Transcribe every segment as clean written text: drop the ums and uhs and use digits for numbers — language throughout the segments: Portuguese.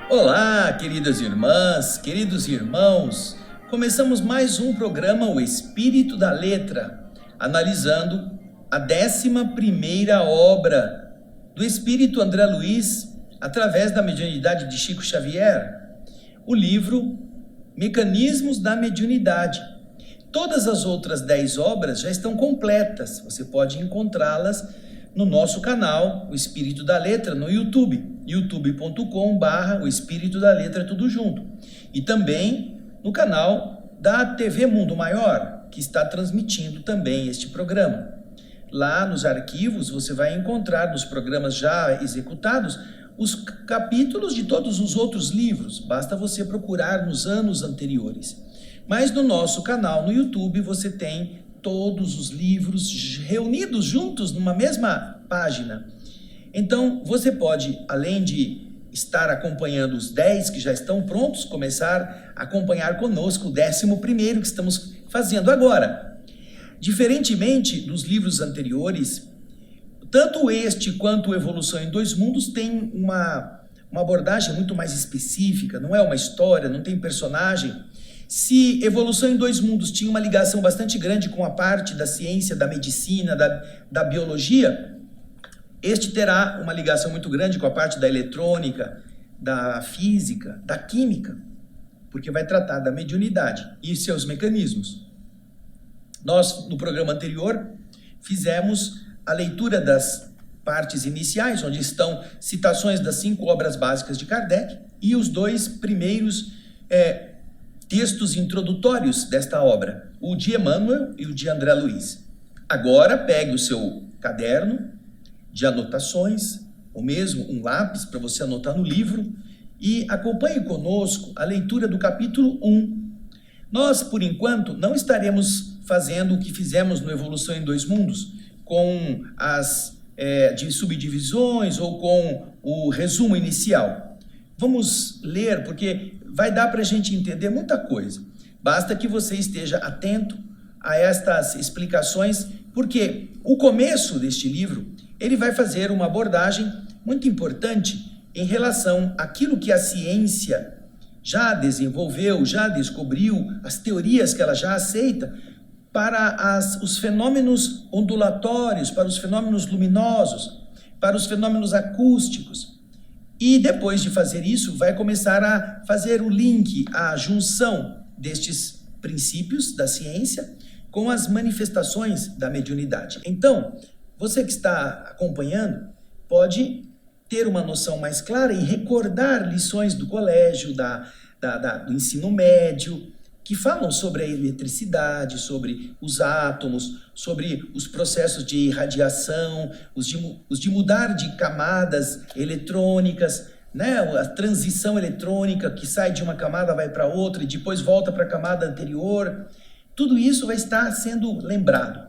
Olá, queridas irmãs, queridos irmãos. Começamos mais um programa, O Espírito da Letra, analisando a 11ª obra do Espírito André Luiz, através da mediunidade de Chico Xavier, o livro Mecanismos da Mediunidade. Todas as outras 10 obras já estão completas, você pode encontrá-las no nosso canal, O Espírito da Letra, no YouTube, youtube.com/O Espírito da Letra, tudo junto. E também no canal da TV Mundo Maior, que está transmitindo também este programa. Lá nos arquivos você vai encontrar, nos programas já executados, os capítulos de todos os outros livros, basta você procurar nos anos anteriores. Mas no nosso canal no YouTube você tem todos os livros reunidos juntos numa mesma página. Então você pode, além de estar acompanhando os 10 que já estão prontos, começar a acompanhar conosco o 11º que estamos fazendo agora. Diferentemente dos livros anteriores, tanto este quanto o Evolução em Dois Mundos tem uma abordagem muito mais específica, não é uma história, não tem personagem. Se Evolução em Dois Mundos tinha uma ligação bastante grande com a parte da ciência, da medicina, da biologia, este terá uma ligação muito grande com a parte da eletrônica, da física, da química, porque vai tratar da mediunidade e seus mecanismos. Nós, no programa anterior, fizemos a leitura das partes iniciais, onde estão citações das 5 obras básicas de Kardec e os 2 primeiros textos introdutórios desta obra, o de Emmanuel e o de André Luiz. Agora pegue o seu caderno de anotações, ou mesmo um lápis para você anotar no livro, e acompanhe conosco a leitura do capítulo 1. Nós, por enquanto, não estaremos fazendo o que fizemos no Evolução em Dois Mundos, com as de subdivisões ou com o resumo inicial. Vamos ler, porque vai dar para a gente entender muita coisa. Basta que você esteja atento a estas explicações, porque o começo deste livro, ele vai fazer uma abordagem muito importante em relação àquilo que a ciência já desenvolveu, já descobriu, as teorias que ela já aceita, para os fenômenos ondulatórios, para os fenômenos luminosos, para os fenômenos acústicos. E depois de fazer isso, vai começar a fazer o link, a junção destes princípios da ciência com as manifestações da mediunidade. Então, você que está acompanhando pode ter uma noção mais clara e recordar lições do colégio, do ensino médio, que falam sobre a eletricidade, sobre os átomos, sobre os processos de radiação, os de mudar de camadas eletrônicas, né? A transição eletrônica que sai de uma camada, vai para outra e depois volta para a camada anterior. Tudo isso vai estar sendo lembrado.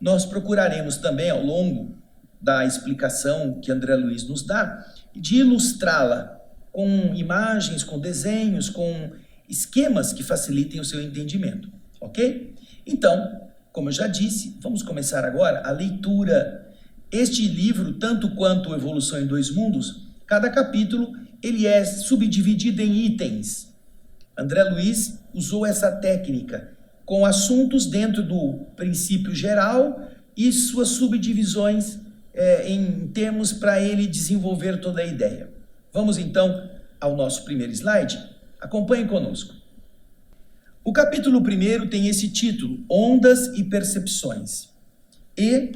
Nós procuraremos também, ao longo da explicação que André Luiz nos dá, de ilustrá-la com imagens, com desenhos, com esquemas que facilitem o seu entendimento, ok? Então, como eu já disse, vamos começar agora a leitura. Este livro, tanto quanto o Evolução em Dois Mundos, cada capítulo ele é subdividido em itens. André Luiz usou essa técnica com assuntos dentro do princípio geral e suas subdivisões em termos para ele desenvolver toda a ideia. Vamos então ao nosso primeiro slide? Acompanhe conosco. O capítulo 1 tem esse título, Ondas e Percepções. E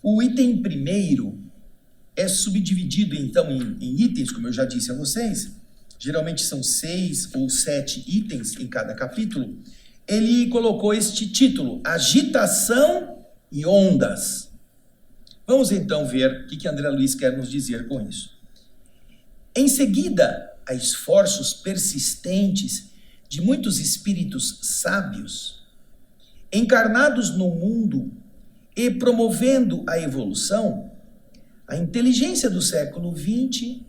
o item 1 é subdividido então em itens, como eu já disse a vocês. Geralmente são 6 ou 7 itens em cada capítulo. Ele colocou este título, Agitação e Ondas. Vamos então ver o que André Luiz quer nos dizer com isso. Em seguida, a esforços persistentes de muitos espíritos sábios, encarnados no mundo e promovendo a evolução, a inteligência do século XX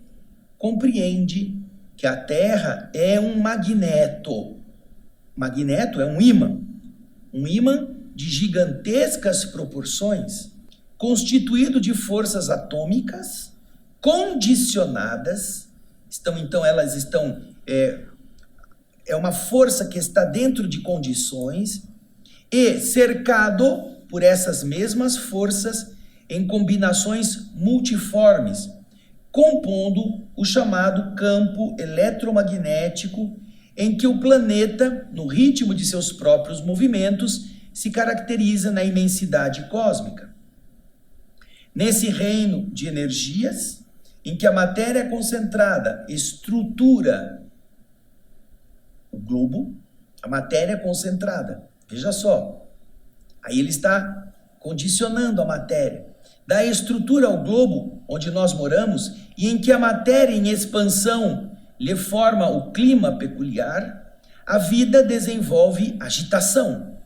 compreende que a Terra é um magneto. Magneto é um ímã de gigantescas proporções, constituído de forças atômicas condicionadas Elas estão é uma força que está dentro de condições e cercado por essas mesmas forças em combinações multiformes, compondo o chamado campo eletromagnético, em que o planeta, no ritmo de seus próprios movimentos, se caracteriza na imensidade cósmica. Nesse reino de energias, em que a matéria concentrada estrutura o globo, a matéria concentrada, veja só, aí ele está condicionando a matéria, dá estrutura ao globo onde nós moramos e em que a matéria em expansão lhe forma o clima peculiar, a vida desenvolve agitação.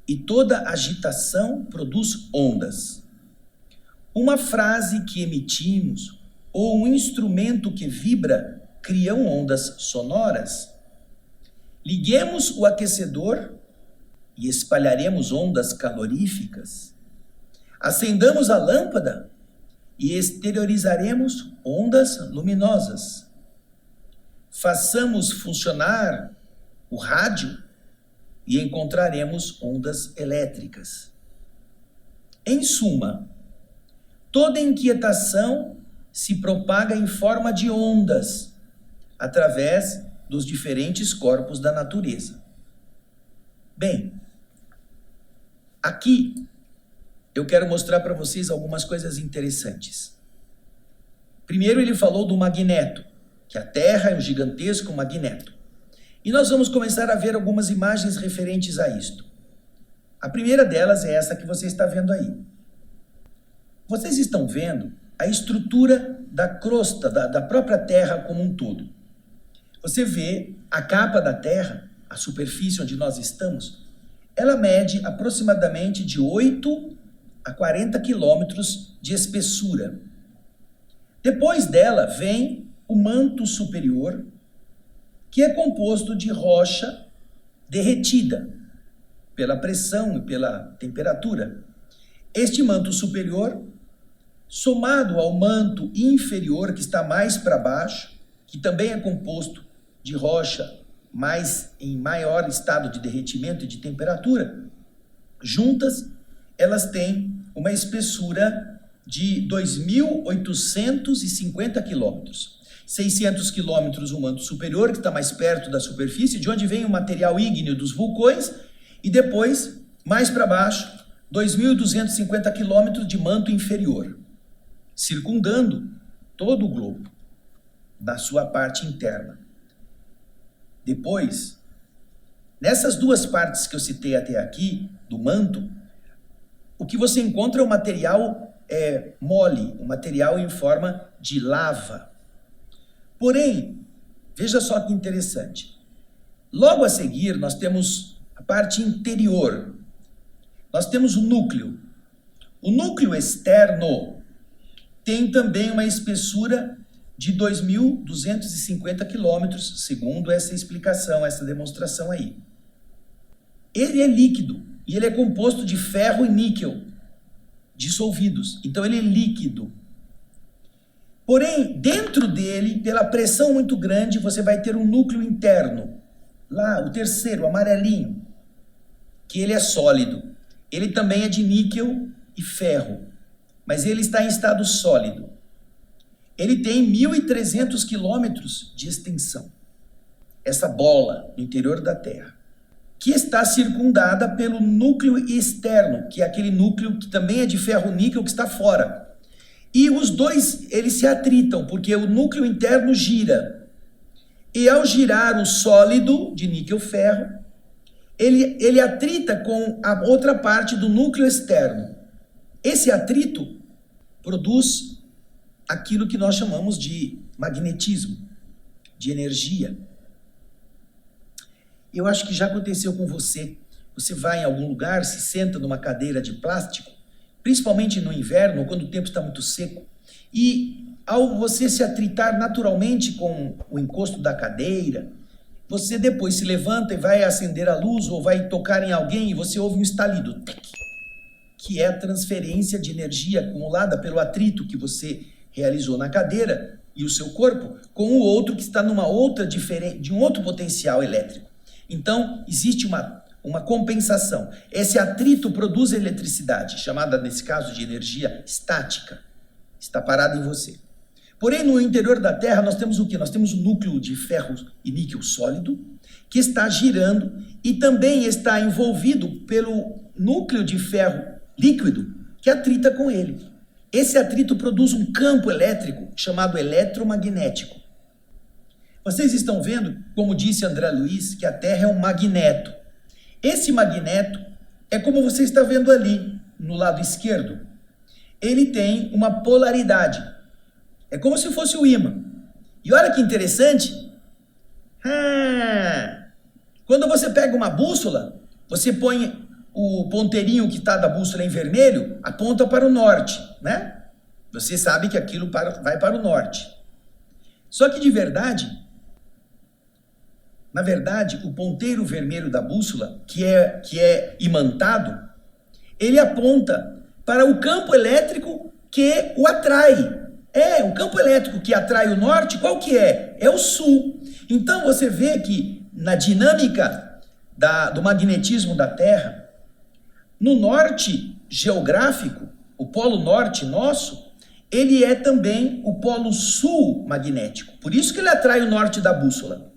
E toda agitação produz ondas. Uma frase que emitimos ou um instrumento que vibra criam ondas sonoras. Liguemos o aquecedor e espalharemos ondas caloríficas. Acendamos a lâmpada e exteriorizaremos ondas luminosas. Façamos funcionar o rádio e encontraremos ondas elétricas. Em suma, toda inquietação se propaga em forma de ondas através dos diferentes corpos da natureza. Bem, aqui eu quero mostrar para vocês algumas coisas interessantes. Primeiro ele falou do magneto, que a Terra é um gigantesco magneto. E nós vamos começar a ver algumas imagens referentes a isto. A primeira delas é essa que você está vendo aí. Vocês estão vendo a estrutura da crosta, da própria Terra como um todo. Você vê a capa da Terra, a superfície onde nós estamos, ela mede aproximadamente de 8 a 40 quilômetros de espessura. Depois dela vem o manto superior, que é composto de rocha derretida pela pressão e pela temperatura. Este manto superior, somado ao manto inferior, que está mais para baixo, que também é composto de rocha, mas em maior estado de derretimento e de temperatura, juntas, elas têm uma espessura de 2.850 quilômetros. 600 quilômetros o manto superior, que está mais perto da superfície, de onde vem o material ígneo dos vulcões, e depois, mais para baixo, 2.250 quilômetros de manto inferior, circundando todo o globo, da sua parte interna. Depois, nessas duas partes que eu citei até aqui, do manto, o que você encontra é um material mole, um material em forma de lava. Porém, veja só que interessante. Logo a seguir, nós temos a parte interior. Nós temos o núcleo. O núcleo externo tem também uma espessura de 2.250 quilômetros, segundo essa explicação, essa demonstração aí. Ele é líquido e ele é composto de ferro e níquel dissolvidos. Então ele é líquido. Porém, dentro dele, pela pressão muito grande, você vai ter um núcleo interno. Lá, o terceiro, amarelinho, que ele é sólido. Ele também é de níquel e ferro, mas ele está em estado sólido. Ele tem 1.300 quilômetros de extensão. Essa bola no interior da Terra, que está circundada pelo núcleo externo, que é aquele núcleo que também é de ferro-níquel que está fora. E os dois, eles se atritam, porque o núcleo interno gira. E ao girar o sólido de níquel-ferro, ele atrita com a outra parte do núcleo externo. Esse atrito produz aquilo que nós chamamos de magnetismo, de energia. Eu acho que já aconteceu com você. Você vai em algum lugar, se senta numa cadeira de plástico, principalmente no inverno, quando o tempo está muito seco, e ao você se atritar naturalmente com o encosto da cadeira, você depois se levanta e vai acender a luz ou vai tocar em alguém e você ouve um estalido, que é a transferência de energia acumulada pelo atrito que você realizou na cadeira, e o seu corpo com o outro que está numa outra diferente, de um outro potencial elétrico. Então, existe uma compensação. Esse atrito produz eletricidade, chamada nesse caso de energia estática. Está parada em você. Porém, no interior da Terra, nós temos o quê? Nós temos um núcleo de ferro e níquel sólido, que está girando e também está envolvido pelo núcleo de ferro líquido, que atrita com ele. Esse atrito produz um campo elétrico chamado eletromagnético. Vocês estão vendo, como disse André Luiz, que a Terra é um magneto. Esse magneto é como você está vendo ali, no lado esquerdo. Ele tem uma polaridade. É como se fosse o ímã. E olha que interessante. Quando você pega uma bússola, você põe o ponteirinho que está da bússola em vermelho, aponta para o norte, né? Você sabe que aquilo vai para o norte. Só que na verdade, o ponteiro vermelho da bússola, que é imantado, ele aponta para o campo elétrico que o atrai. O campo elétrico que atrai o norte, qual que é? É o sul. Então você vê que na dinâmica do magnetismo da Terra, no norte geográfico, o polo norte nosso, ele é também o polo sul magnético. Por isso que ele atrai o norte da bússola.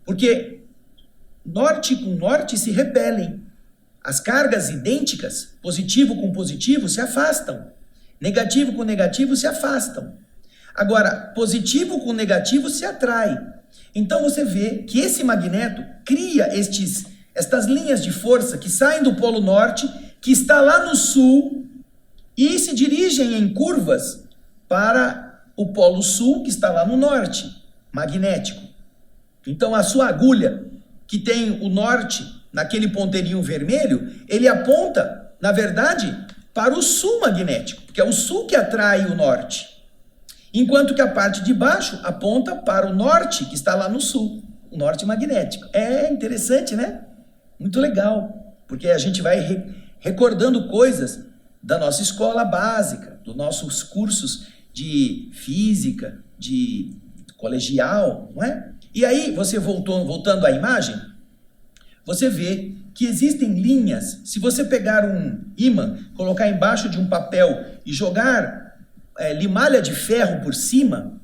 Porque norte com norte se repelem. As cargas idênticas, positivo com positivo, se afastam. Negativo com negativo se afastam. Agora, positivo com negativo se atrai. Então você vê que esse magneto cria estas linhas de força que saem do polo norte, que está lá no sul, e se dirigem em curvas para o polo sul, que está lá no norte, magnético. Então a sua agulha, que tem o norte naquele ponteirinho vermelho, ele aponta, na verdade, para o sul magnético, porque é o sul que atrai o norte. Enquanto que a parte de baixo aponta para o norte, que está lá no sul, o norte magnético. É interessante, né? Muito legal, porque a gente vai recordando coisas da nossa escola básica, dos nossos cursos de física, de colegial, não é? E aí, você voltando à imagem, você vê que existem linhas. Se você pegar um ímã, colocar embaixo de um papel e jogar limalha de ferro por cima,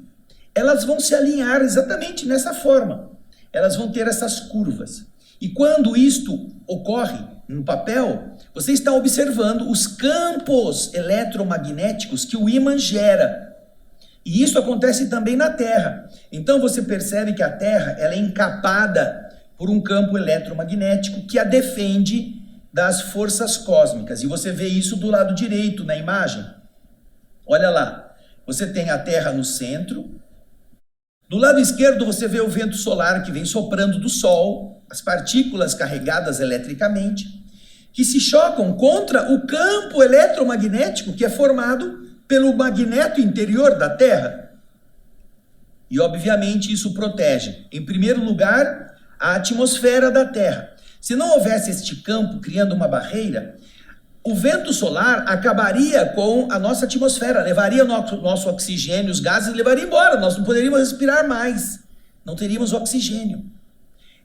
elas vão se alinhar exatamente nessa forma. Elas vão ter essas curvas. E quando isto ocorre no papel, você está observando os campos eletromagnéticos que o ímã gera. E isso acontece também na Terra. Então você percebe que a Terra ela é encapada por um campo eletromagnético que a defende das forças cósmicas. E você vê isso do lado direito na imagem. Olha lá, você tem a Terra no centro. Do lado esquerdo você vê o vento solar que vem soprando do Sol, as partículas carregadas eletricamente, que se chocam contra o campo eletromagnético que é formado pelo magneto interior da Terra. E obviamente isso protege, em primeiro lugar, a atmosfera da Terra. Se não houvesse este campo criando uma barreira, o vento solar acabaria com a nossa atmosfera, levaria o nosso oxigênio, os gases levaria embora, nós não poderíamos respirar mais, não teríamos oxigênio.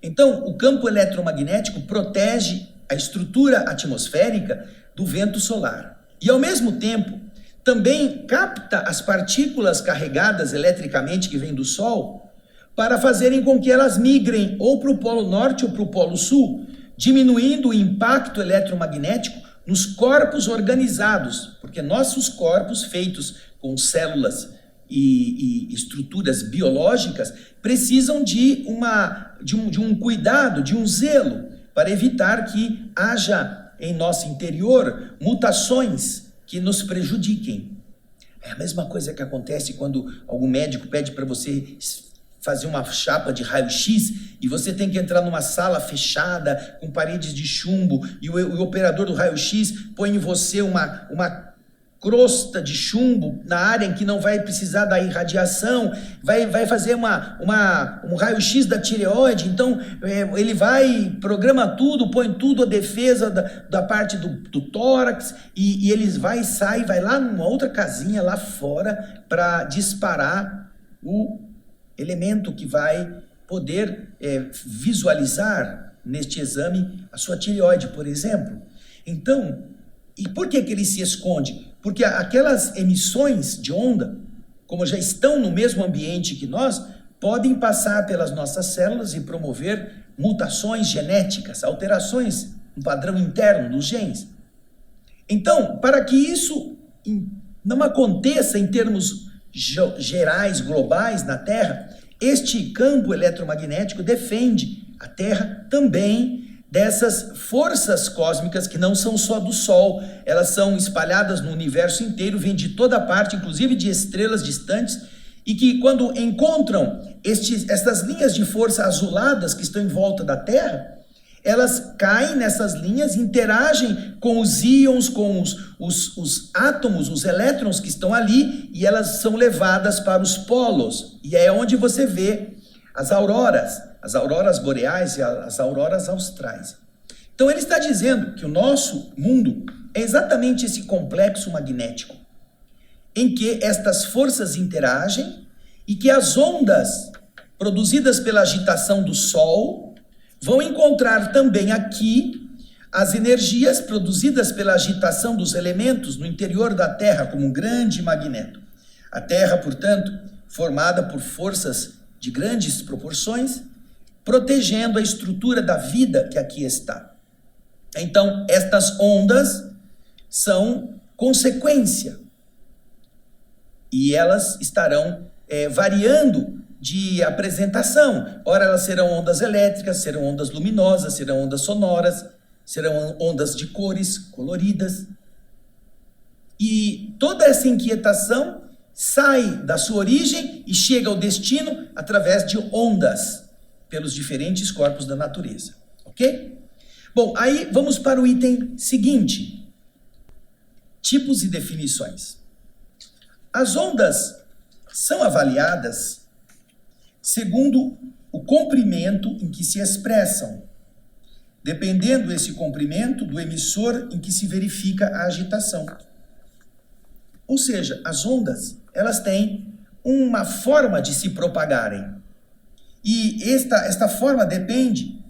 Então, o campo eletromagnético protege a estrutura atmosférica do vento solar. E ao mesmo tempo, também capta as partículas carregadas eletricamente que vêm do Sol para fazerem com que elas migrem ou para o Polo Norte ou para o Polo Sul, diminuindo o impacto eletromagnético nos corpos organizados, porque nossos corpos feitos com células e estruturas biológicas precisam de um cuidado, de um zelo, para evitar que haja em nosso interior mutações que nos prejudiquem. É a mesma coisa que acontece quando algum médico pede para você fazer uma chapa de raio-x e você tem que entrar numa sala fechada com paredes de chumbo e o operador do raio-x põe em você uma crosta de chumbo na área em que não vai precisar da irradiação, vai fazer um raio-x da tireoide, então ele programa tudo, põe tudo a defesa da parte do tórax e ele vai lá numa outra casinha lá fora para disparar o elemento que vai poder visualizar neste exame a sua tireoide, por exemplo. Então, e por que ele se esconde? Porque aquelas emissões de onda, como já estão no mesmo ambiente que nós, podem passar pelas nossas células e promover mutações genéticas, alterações no padrão interno dos genes. Então, para que isso não aconteça em termos gerais, globais na Terra, este campo eletromagnético defende a Terra também dessas forças cósmicas que não são só do Sol, elas são espalhadas no universo inteiro, vêm de toda parte, inclusive de estrelas distantes, e que quando encontram estas linhas de força azuladas que estão em volta da Terra, elas caem nessas linhas, interagem com os íons, com os átomos, os elétrons que estão ali, e elas são levadas para os polos. E é onde você vê as auroras boreais e as auroras austrais. Então ele está dizendo que o nosso mundo é exatamente esse complexo magnético, em que estas forças interagem e que as ondas produzidas pela agitação do Sol vão encontrar também aqui as energias produzidas pela agitação dos elementos no interior da Terra, como um grande magneto. A Terra, portanto, formada por forças de grandes proporções, protegendo a estrutura da vida que aqui está. Então, estas ondas são consequência e elas estarão variando de apresentação. Ora, elas serão ondas elétricas, serão ondas luminosas, serão ondas sonoras, serão ondas de cores coloridas. E toda essa inquietação sai da sua origem e chega ao destino através de ondas pelos diferentes corpos da natureza. Ok? Bom, aí vamos para o item seguinte. Tipos e definições. As ondas são avaliadas segundo o comprimento em que se expressam, dependendo esse comprimento do emissor em que se verifica a agitação. Ou seja, as ondas, elas têm uma forma de se propagarem. E esta forma depende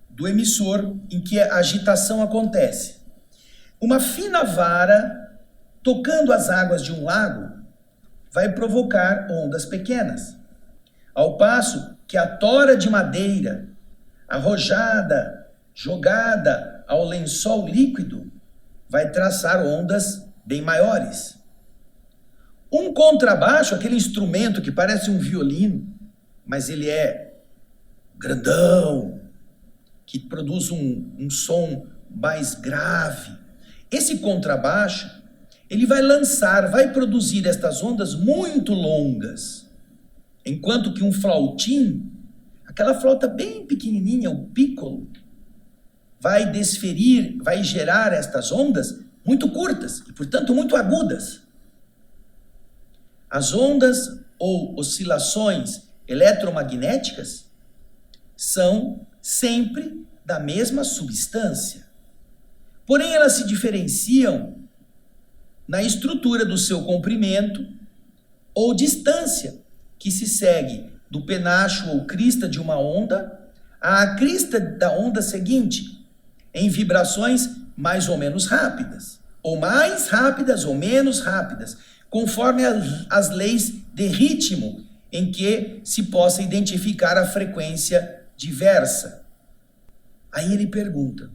do emissor em que a agitação acontece. Uma fina vara tocando as águas de um lago vai provocar ondas pequenas, ao passo que a tora de madeira arrojada, jogada ao lençol líquido, vai traçar ondas bem maiores. Um contrabaixo, aquele instrumento que parece um violino, mas ele é grandão, que produz um som mais grave. Esse contrabaixo, ele vai produzir estas ondas muito longas, enquanto que um flautim, aquela flauta bem pequenininha, o piccolo, vai gerar estas ondas muito curtas e, portanto, muito agudas. As ondas ou oscilações eletromagnéticas são sempre da mesma substância. Porém, elas se diferenciam na estrutura do seu comprimento ou distância, que se segue do penacho ou crista de uma onda à crista da onda seguinte, em vibrações mais ou menos rápidas, ou mais rápidas ou menos rápidas, conforme as leis de ritmo em que se possa identificar a frequência diversa. Aí ele pergunta,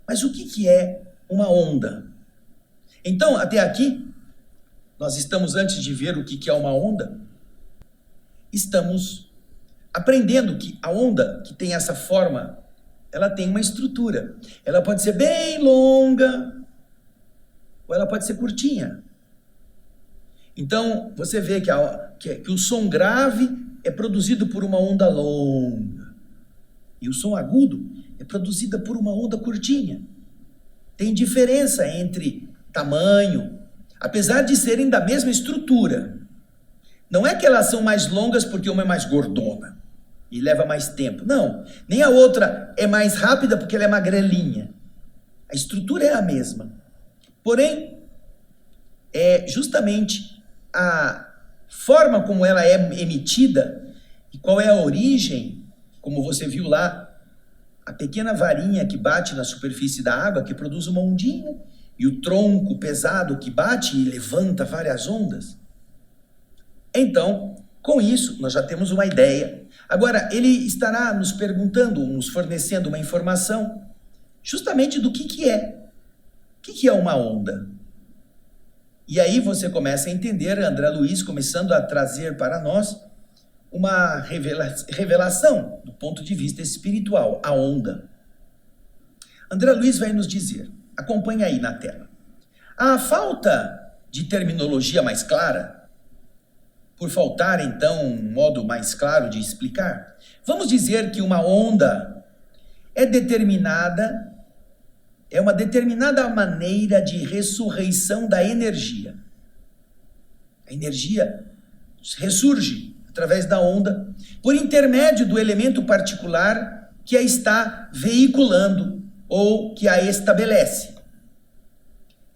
mas o que é uma onda? Então, até aqui, nós estamos, antes de ver o que é uma onda, estamos aprendendo que a onda, que tem essa forma, ela tem uma estrutura. Ela pode ser bem longa, ou ela pode ser curtinha. Então, você vê que o som grave é produzido por uma onda longa. E o som agudo é produzido por uma onda curtinha. Tem diferença entre tamanho, apesar de serem da mesma estrutura. Não é que elas são mais longas porque uma é mais gordona e leva mais tempo. Não. Nem a outra é mais rápida porque ela é magrelinha. A estrutura é a mesma. Porém, é justamente a forma como ela é emitida e qual é a origem, como você viu lá, a pequena varinha que bate na superfície da água, que produz uma ondinha, e o tronco pesado que bate e levanta várias ondas. Então, com isso, nós já temos uma ideia. Agora, ele estará nos perguntando, nos fornecendo uma informação, justamente do que é. O que é uma onda? E aí você começa a entender, André Luiz começando a trazer para nós uma revelação do ponto de vista espiritual, a onda. André Luiz vai nos dizer, acompanha aí na tela. A falta de terminologia mais clara, por faltar então um modo mais claro de explicar, vamos dizer que uma onda é uma determinada maneira de ressurreição da energia. A energia ressurge através da onda, por intermédio do elemento particular que a está veiculando ou que a estabelece.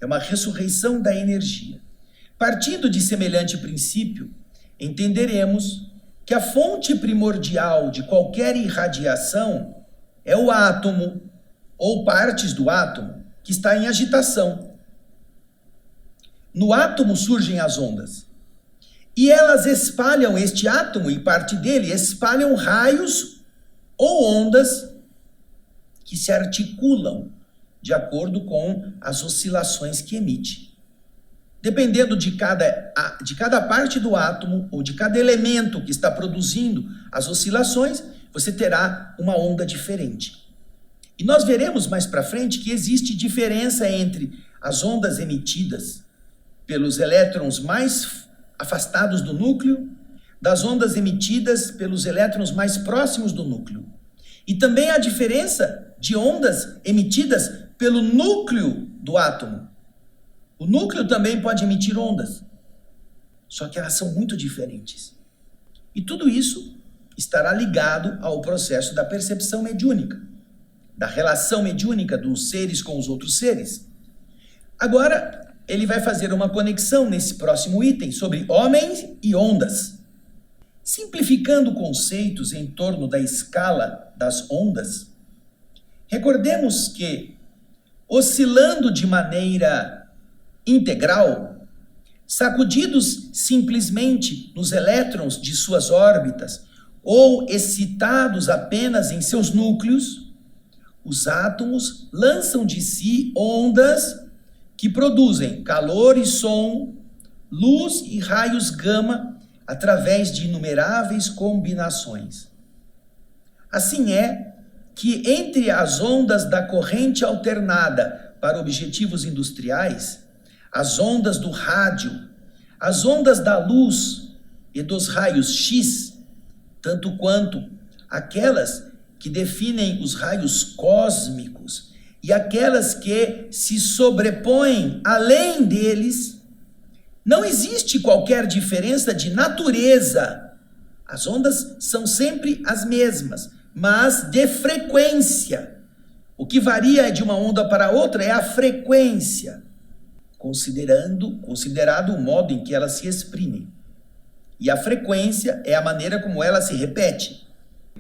É uma ressurreição da energia. Partindo de semelhante princípio, entenderemos que a fonte primordial de qualquer irradiação é o átomo ou partes do átomo que está em agitação. No átomo surgem as ondas. E elas espalham este átomo e parte dele, espalham raios ou ondas que se articulam de acordo com as oscilações que emite. Dependendo de cada parte do átomo ou de cada elemento que está produzindo as oscilações, você terá uma onda diferente. E nós veremos mais para frente que existe diferença entre as ondas emitidas pelos elétrons mais afastados do núcleo, das ondas emitidas pelos elétrons mais próximos do núcleo. E também a diferença de ondas emitidas pelo núcleo do átomo. O núcleo também pode emitir ondas, só que elas são muito diferentes. E tudo isso estará ligado ao processo da percepção mediúnica, da relação mediúnica dos seres com os outros seres. Agora, ele vai fazer uma conexão nesse próximo item sobre homens e ondas. Simplificando conceitos em torno da escala das ondas, recordemos que, oscilando de maneira integral, sacudidos simplesmente nos elétrons de suas órbitas ou excitados apenas em seus núcleos, os átomos lançam de si ondas que produzem calor e som, luz e raios gama através de inumeráveis combinações. Assim é que entre as ondas da corrente alternada para objetivos industriais, as ondas do rádio, as ondas da luz e dos raios X, tanto quanto aquelas que definem os raios cósmicos e aquelas que se sobrepõem além deles, não existe qualquer diferença de natureza. As ondas são sempre as mesmas, mas de frequência. O que varia de uma onda para outra é a frequência, considerado o modo em que elas se exprimem. E a frequência é a maneira como ela se repete.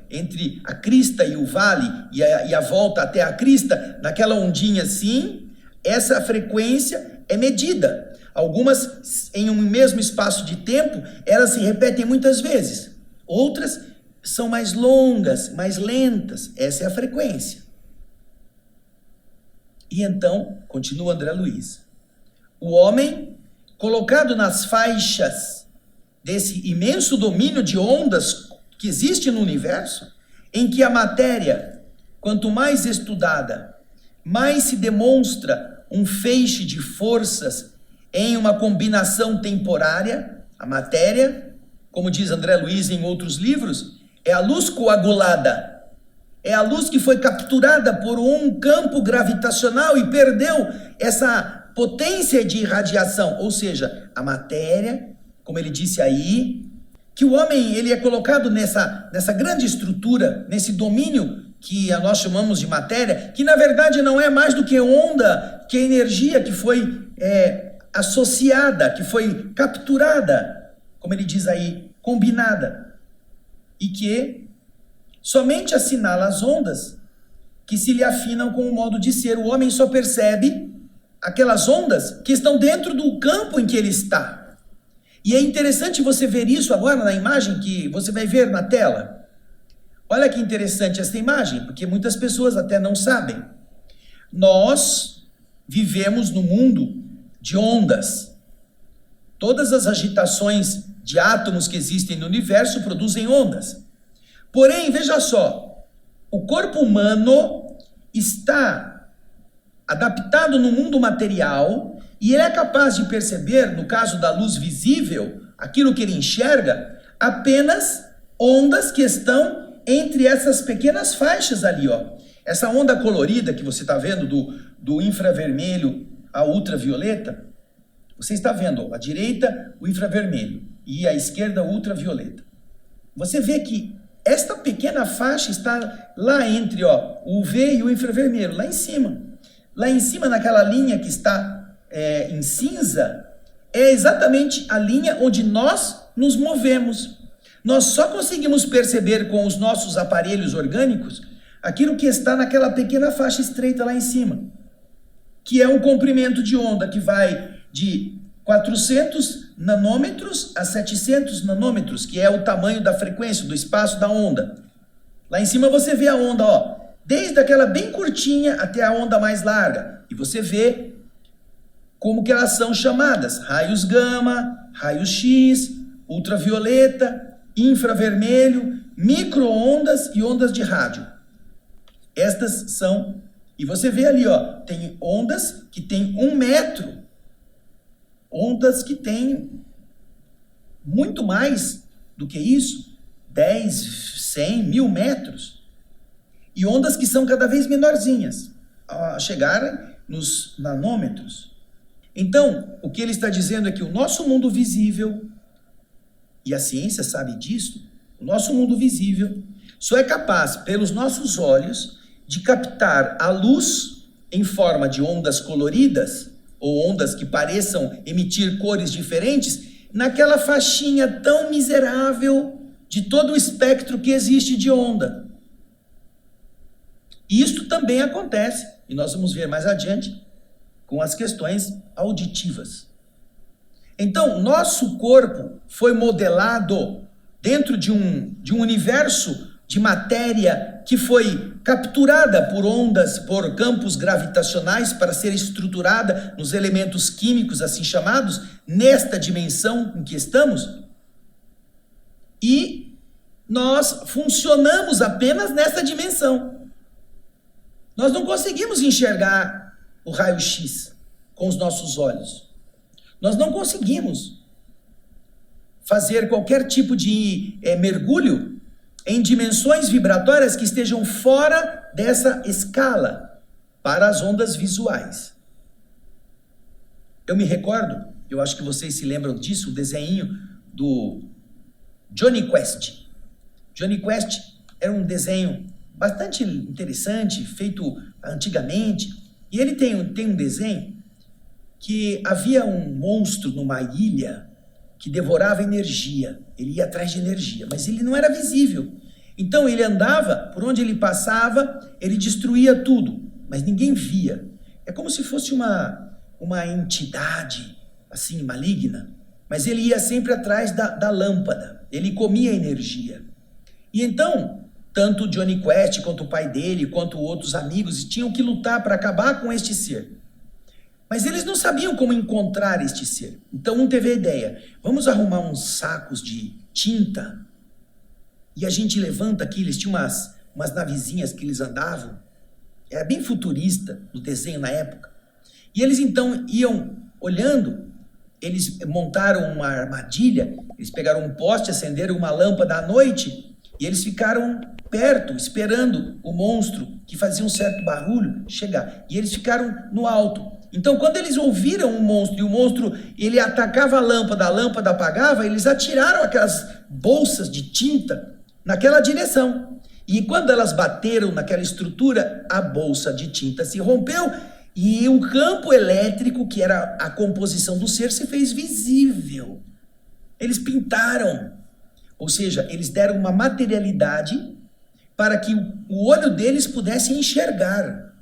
Entre a crista e o vale, e a volta até a crista, naquela ondinha assim, essa frequência é medida. Algumas, em um mesmo espaço de tempo, elas se repetem muitas vezes. Outras são mais longas, mais lentas. Essa é a frequência. E então, continua André Luiz, o homem, colocado nas faixas desse imenso domínio de ondas que existe no universo, em que a matéria, quanto mais estudada, mais se demonstra um feixe de forças em uma combinação temporária. A matéria, como diz André Luiz em outros livros, é a luz coagulada, é a luz que foi capturada por um campo gravitacional e perdeu essa potência de irradiação, ou seja, a matéria, como ele disse aí, que o homem ele é colocado nessa grande estrutura, nesse domínio que nós chamamos de matéria, que na verdade não é mais do que onda, que é energia que foi associada, que foi capturada, como ele diz aí, combinada, e que somente assinala as ondas que se lhe afinam com o modo de ser. O homem só percebe aquelas ondas que estão dentro do campo em que ele está. E é interessante você ver isso agora na imagem que você vai ver na tela. Olha que interessante essa imagem, porque muitas pessoas até não sabem. Nós vivemos no mundo de ondas. Todas as agitações de átomos que existem no universo produzem ondas. Porém, veja só, o corpo humano está adaptado no mundo material e ele é capaz de perceber, no caso da luz visível, aquilo que ele enxerga, apenas ondas que estão entre essas pequenas faixas ali, ó. Essa onda colorida que você está vendo do infravermelho à ultravioleta, você está vendo à direita o infravermelho e à esquerda o ultravioleta. Você vê que esta pequena faixa está lá entre o UV e o infravermelho, lá em cima. Lá em cima, naquela linha que está em cinza, é exatamente a linha onde nós nos movemos. Nós só conseguimos perceber com os nossos aparelhos orgânicos aquilo que está naquela pequena faixa estreita lá em cima, que é um comprimento de onda que vai de 400 nanômetros a 700 nanômetros, que é o tamanho da frequência, do espaço da onda. Lá em cima você vê a onda, desde aquela bem curtinha até a onda mais larga. E você vê como que elas são chamadas: raios gama, raios X, ultravioleta, infravermelho, micro-ondas e ondas de rádio. Estas são, e você vê ali, tem ondas que tem 1 metro, ondas que tem muito mais do que isso, 10, 100, 1000 metros, e ondas que são cada vez menorzinhas, a chegarem nos nanômetros. Então, o que ele está dizendo é que o nosso mundo visível, e a ciência sabe disso, o nosso mundo visível só é capaz, pelos nossos olhos, de captar a luz em forma de ondas coloridas, ou ondas que pareçam emitir cores diferentes, naquela faixinha tão miserável de todo o espectro que existe de onda. E isto também acontece, e nós vamos ver mais adiante, com as questões auditivas. Então, nosso corpo foi modelado dentro de um universo de matéria que foi capturada por ondas, por campos gravitacionais para ser estruturada nos elementos químicos assim chamados, nesta dimensão em que estamos. E nós funcionamos apenas nessa dimensão. Nós não conseguimos enxergar o raio-x com os nossos olhos. Nós não conseguimos fazer qualquer tipo de mergulho em dimensões vibratórias que estejam fora dessa escala para as ondas visuais. Eu me recordo, eu acho que vocês se lembram disso, o desenho do Jonny Quest. Jonny Quest era um desenho bastante interessante, feito antigamente, e ele tem um desenho que havia um monstro numa ilha que devorava energia, ele ia atrás de energia, mas ele não era visível. Então ele andava, por onde ele passava, ele destruía tudo, mas ninguém via. É como se fosse uma entidade, assim, maligna, mas ele ia sempre atrás da lâmpada, ele comia energia. E então, tanto o Jonny Quest, quanto o pai dele, quanto outros amigos, tinham que lutar para acabar com este ser. Mas eles não sabiam como encontrar este ser. Então um teve a ideia, vamos arrumar uns sacos de tinta e a gente levanta aqui. Eles tinham umas navezinhas que eles andavam, era bem futurista no desenho na época. E eles então iam olhando, eles montaram uma armadilha, eles pegaram um poste, acenderam uma lâmpada à noite e eles ficaram perto, esperando o monstro, que fazia um certo barulho, chegar. E eles ficaram no alto. Então, quando eles ouviram o monstro, e o monstro, ele atacava a lâmpada apagava, eles atiraram aquelas bolsas de tinta naquela direção. E quando elas bateram naquela estrutura, a bolsa de tinta se rompeu e o campo elétrico, que era a composição do ser, se fez visível. Eles pintaram, ou seja, eles deram uma materialidade para que o olho deles pudesse enxergar,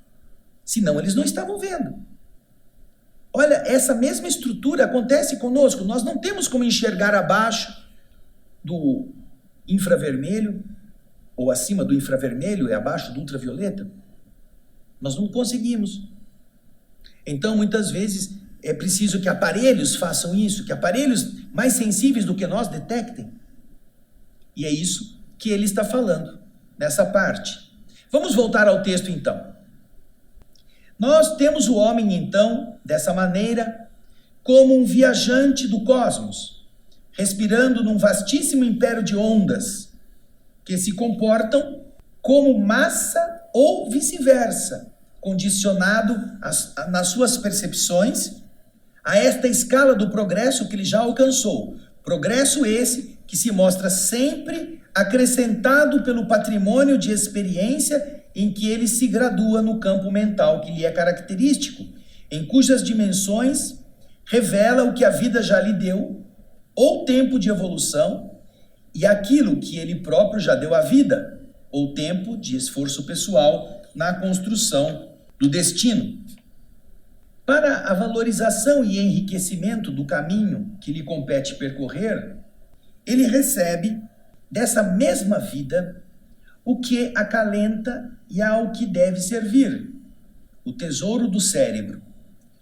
senão eles não estavam vendo. Olha, essa mesma estrutura acontece conosco, nós não temos como enxergar abaixo do infravermelho, ou acima do infravermelho, é abaixo do ultravioleta. Nós não conseguimos. Então, muitas vezes, é preciso que aparelhos façam isso, que aparelhos mais sensíveis do que nós detectem. E é isso que ele está falando, nessa parte. Vamos voltar ao texto, então. Nós temos o homem, então, dessa maneira, como um viajante do cosmos, respirando num vastíssimo império de ondas, que se comportam como massa ou vice-versa, condicionado nas suas percepções a esta escala do progresso que ele já alcançou. Progresso esse que se mostra sempre acrescentado pelo patrimônio de experiência em que ele se gradua no campo mental que lhe é característico, em cujas dimensões revela o que a vida já lhe deu, ou tempo de evolução, e aquilo que ele próprio já deu à vida, ou tempo de esforço pessoal na construção do destino. Para a valorização e enriquecimento do caminho que lhe compete percorrer, ele recebe dessa mesma vida o que acalenta e ao que deve servir, o tesouro do cérebro,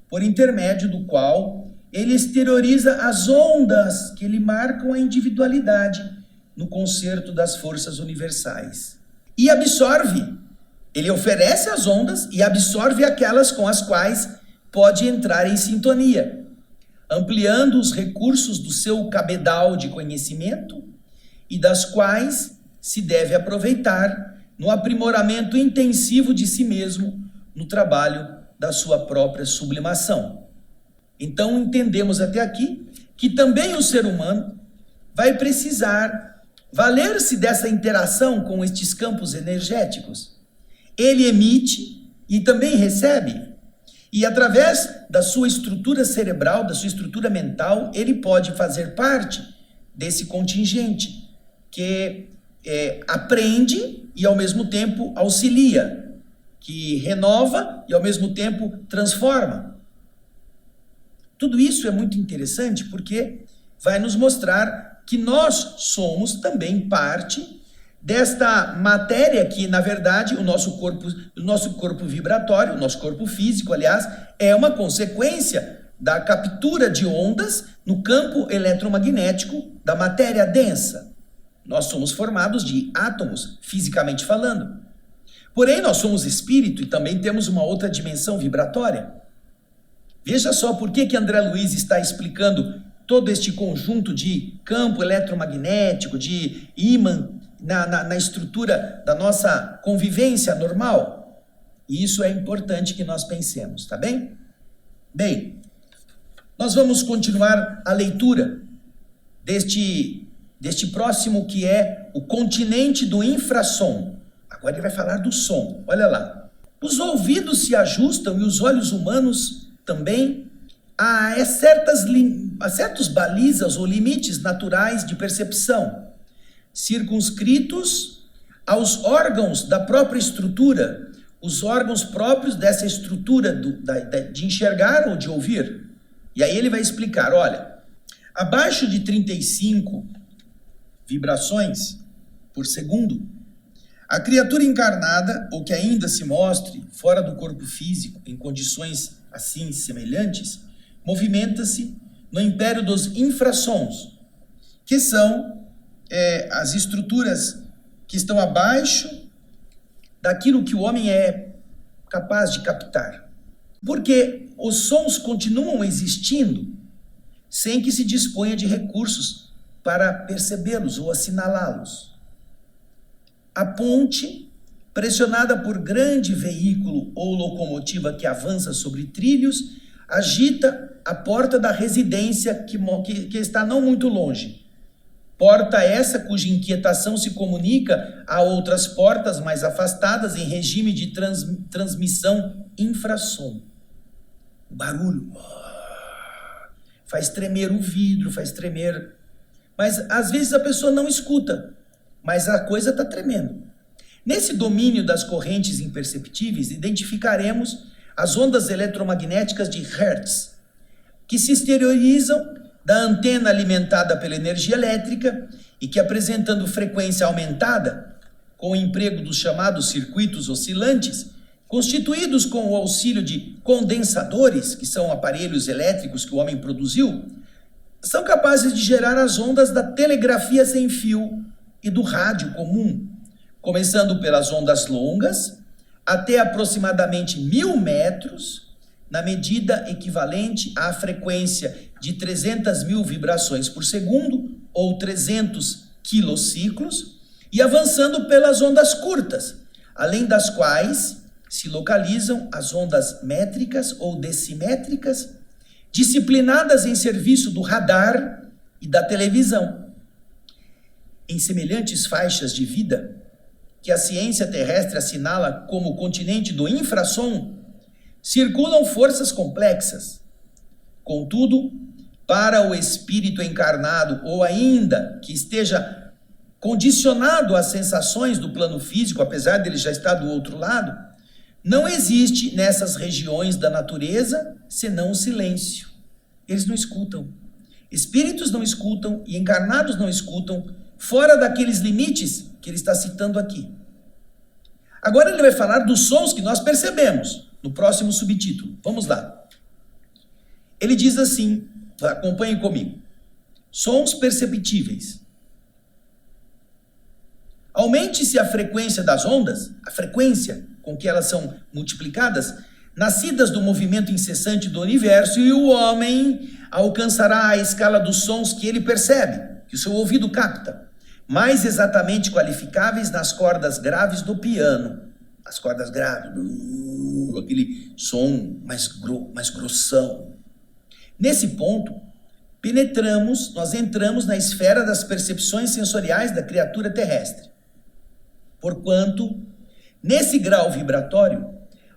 por intermédio do qual ele exterioriza as ondas que lhe marcam a individualidade no concerto das forças universais. E absorve, ele oferece as ondas e absorve aquelas com as quais pode entrar em sintonia, ampliando os recursos do seu cabedal de conhecimento e das quais se deve aproveitar no aprimoramento intensivo de si mesmo, no trabalho da sua própria sublimação. Então entendemos até aqui que também o ser humano vai precisar valer-se dessa interação com estes campos energéticos. Ele emite e também recebe, e através da sua estrutura cerebral, da sua estrutura mental, ele pode fazer parte desse contingente que aprende e ao mesmo tempo auxilia, que renova e ao mesmo tempo transforma. Tudo isso é muito interessante porque vai nos mostrar que nós somos também parte desta matéria que, na verdade, o nosso corpo vibratório, o nosso corpo físico, aliás, é uma consequência da captura de ondas no campo eletromagnético da matéria densa. Nós somos formados de átomos, fisicamente falando. Porém, nós somos espírito e também temos uma outra dimensão vibratória. Veja só por que André Luiz está explicando todo este conjunto de campo eletromagnético, de ímã na estrutura da nossa convivência normal. E isso é importante que nós pensemos, tá bem? Bem, nós vamos continuar a leitura deste próximo que é o continente do infrassom. Agora ele vai falar do som, olha lá. Os ouvidos se ajustam e os olhos humanos também a certos balizas ou limites naturais de percepção, circunscritos aos órgãos da própria estrutura, os órgãos próprios dessa estrutura de enxergar ou de ouvir. E aí ele vai explicar, olha, abaixo de 35 vibrações por segundo, a criatura encarnada, ou que ainda se mostre fora do corpo físico, em condições assim semelhantes, movimenta-se no império dos infrassons, que são as estruturas que estão abaixo daquilo que o homem é capaz de captar. Porque os sons continuam existindo sem que se disponha de recursos para percebê-los ou assinalá-los. A ponte, pressionada por grande veículo ou locomotiva que avança sobre trilhos, agita a porta da residência que está não muito longe. Porta essa cuja inquietação se comunica a outras portas mais afastadas em regime de transmissão infrassom. O barulho faz tremer o vidro, faz tremer mas às vezes a pessoa não escuta, mas a coisa está tremendo. Nesse domínio das correntes imperceptíveis, identificaremos as ondas eletromagnéticas de Hertz, que se exteriorizam da antena alimentada pela energia elétrica e que, apresentando frequência aumentada, com o emprego dos chamados circuitos oscilantes, constituídos com o auxílio de condensadores, que são aparelhos elétricos que o homem produziu, são capazes de gerar as ondas da telegrafia sem fio e do rádio comum, começando pelas ondas longas até aproximadamente 1000 metros, na medida equivalente à frequência de 300.000 vibrações por segundo, ou 300 quilociclos, e avançando pelas ondas curtas, além das quais se localizam as ondas métricas ou decimétricas, disciplinadas em serviço do radar e da televisão. Em semelhantes faixas de vida, que a ciência terrestre assinala como o continente do infrassom, circulam forças complexas. Contudo, para o espírito encarnado, ou ainda que esteja condicionado às sensações do plano físico, apesar dele já estar do outro lado, não existe nessas regiões da natureza senão o silêncio. Eles não escutam. Espíritos não escutam e encarnados não escutam, fora daqueles limites que ele está citando aqui. Agora ele vai falar dos sons que nós percebemos, no próximo subtítulo. Vamos lá. Ele diz assim, acompanhem comigo. Sons perceptíveis. Aumente-se a frequência das ondas, a frequência com que elas são multiplicadas, nascidas do movimento incessante do universo, e o homem alcançará a escala dos sons que ele percebe, que o seu ouvido capta, mais exatamente qualificáveis nas cordas graves do piano. As cordas graves, aquele som mais grossão. Nesse ponto, nós entramos na esfera das percepções sensoriais da criatura terrestre. Porquanto, nesse grau vibratório,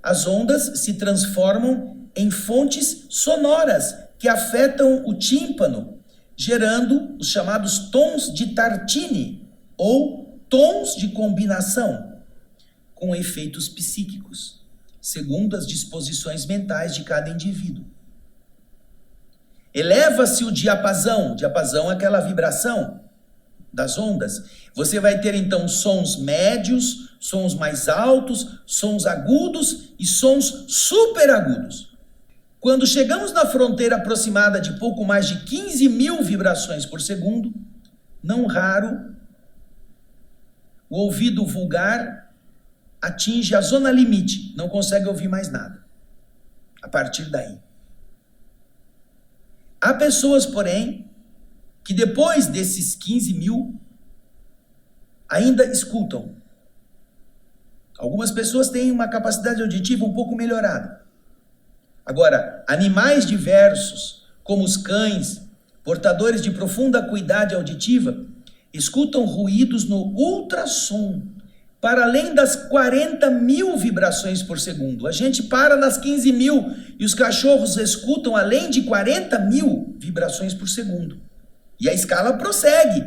as ondas se transformam em fontes sonoras que afetam o tímpano, gerando os chamados tons de Tartini, ou tons de combinação, com efeitos psíquicos, segundo as disposições mentais de cada indivíduo. Eleva-se o diapasão é aquela vibração das ondas. Você vai ter então sons médios, sons mais altos, sons agudos e sons superagudos. Quando chegamos na fronteira aproximada de pouco mais de 15.000 vibrações por segundo, não raro, o ouvido vulgar atinge a zona limite, não consegue ouvir mais nada. A partir daí. Há pessoas, porém, que depois desses 15.000 ainda escutam. Algumas pessoas têm uma capacidade auditiva um pouco melhorada. Agora, animais diversos, como os cães, portadores de profunda acuidade auditiva, escutam ruídos no ultrassom, para além das 40.000 vibrações por segundo. A gente para nas 15.000 e os cachorros escutam além de 40.000 vibrações por segundo. E a escala prossegue,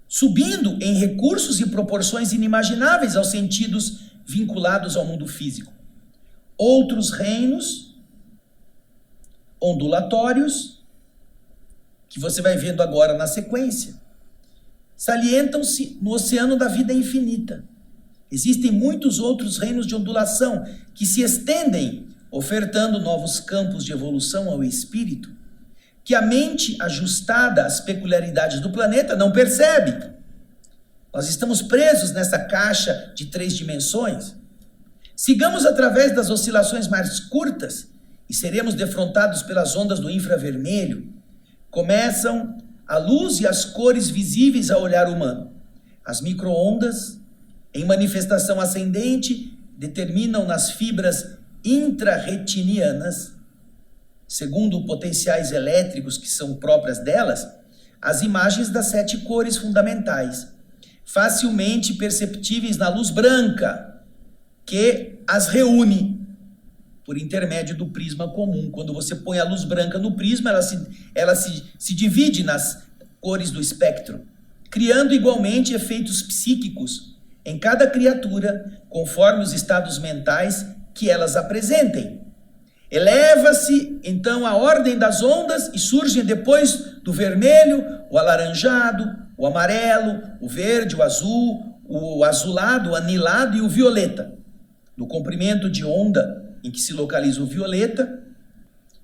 subindo em recursos e proporções inimagináveis aos sentidos vinculados ao mundo físico. Outros reinos ondulatórios, que você vai vendo agora na sequência, salientam-se no oceano da vida infinita. Existem muitos outros reinos de ondulação que se estendem, ofertando novos campos de evolução ao espírito, que a mente ajustada às peculiaridades do planeta não percebe. Nós estamos presos nessa caixa de 3 dimensões. Sigamos através das oscilações mais curtas e seremos defrontados pelas ondas do infravermelho. Começam a luz e as cores visíveis ao olhar humano. As micro-ondas, em manifestação ascendente, determinam nas fibras intrarretinianas, segundo potenciais elétricos que são próprias delas, as imagens das 7 cores fundamentais, facilmente perceptíveis na luz branca, que as reúne por intermédio do prisma comum. Quando você põe a luz branca no prisma, ela se divide nas cores do espectro, criando igualmente efeitos psíquicos em cada criatura, conforme os estados mentais que elas apresentem. Eleva-se então a ordem das ondas e surgem depois do vermelho, o alaranjado, o amarelo, o verde, o azul, o azulado, o anilado e o violeta. No comprimento de onda em que se localiza o violeta,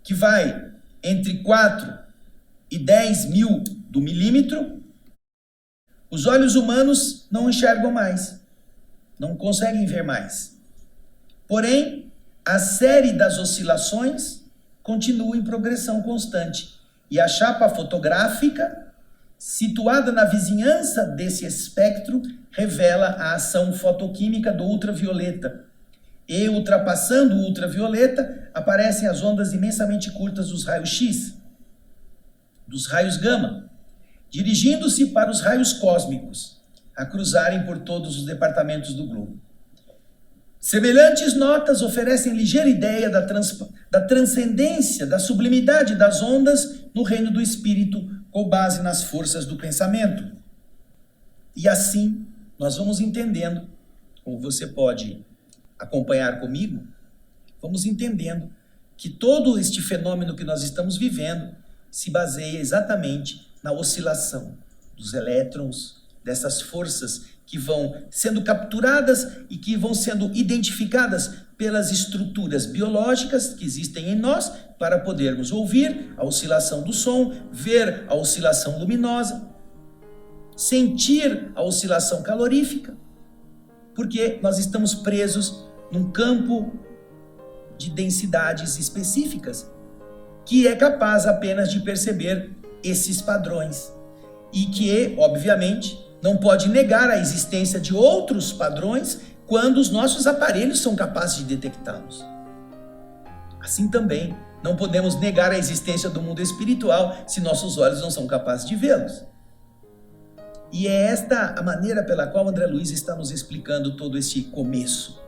que vai entre 4 e 10 mil do milímetro, os olhos humanos não enxergam mais, não conseguem ver mais. Porém, a série das oscilações continua em progressão constante e a chapa fotográfica, situada na vizinhança desse espectro, revela a ação fotoquímica do ultravioleta. E, ultrapassando o ultravioleta, aparecem as ondas imensamente curtas dos raios X, dos raios gama, dirigindo-se para os raios cósmicos, a cruzarem por todos os departamentos do globo. Semelhantes notas oferecem ligeira ideia da transcendência, da sublimidade das ondas no reino do espírito, com base nas forças do pensamento. E assim, nós vamos entendendo, como você pode acompanhar comigo, vamos entendendo que todo este fenômeno que nós estamos vivendo se baseia exatamente na oscilação dos elétrons, dessas forças que vão sendo capturadas e que vão sendo identificadas pelas estruturas biológicas que existem em nós para podermos ouvir a oscilação do som, ver a oscilação luminosa, sentir a oscilação calorífica, porque nós estamos presos num campo de densidades específicas que é capaz apenas de perceber esses padrões e que, obviamente, não pode negar a existência de outros padrões quando os nossos aparelhos são capazes de detectá-los. Assim também, não podemos negar a existência do mundo espiritual se nossos olhos não são capazes de vê-los. E é esta a maneira pela qual André Luiz está nos explicando todo este começo.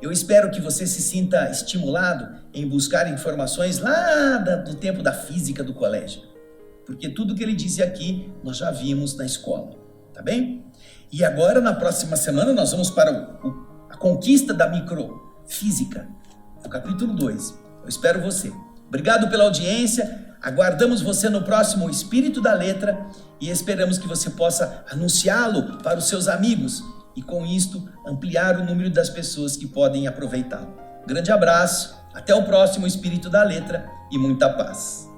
Eu espero que você se sinta estimulado em buscar informações lá do tempo da física do colégio, porque tudo que ele disse aqui nós já vimos na escola. Tá bem? E agora, na próxima semana, nós vamos para a conquista da microfísica, o capítulo 2. Eu espero você. Obrigado pela audiência, aguardamos você no próximo Espírito da Letra e esperamos que você possa anunciá-lo para os seus amigos e, com isto, ampliar o número das pessoas que podem aproveitá-lo. Grande abraço, até o próximo Espírito da Letra e muita paz.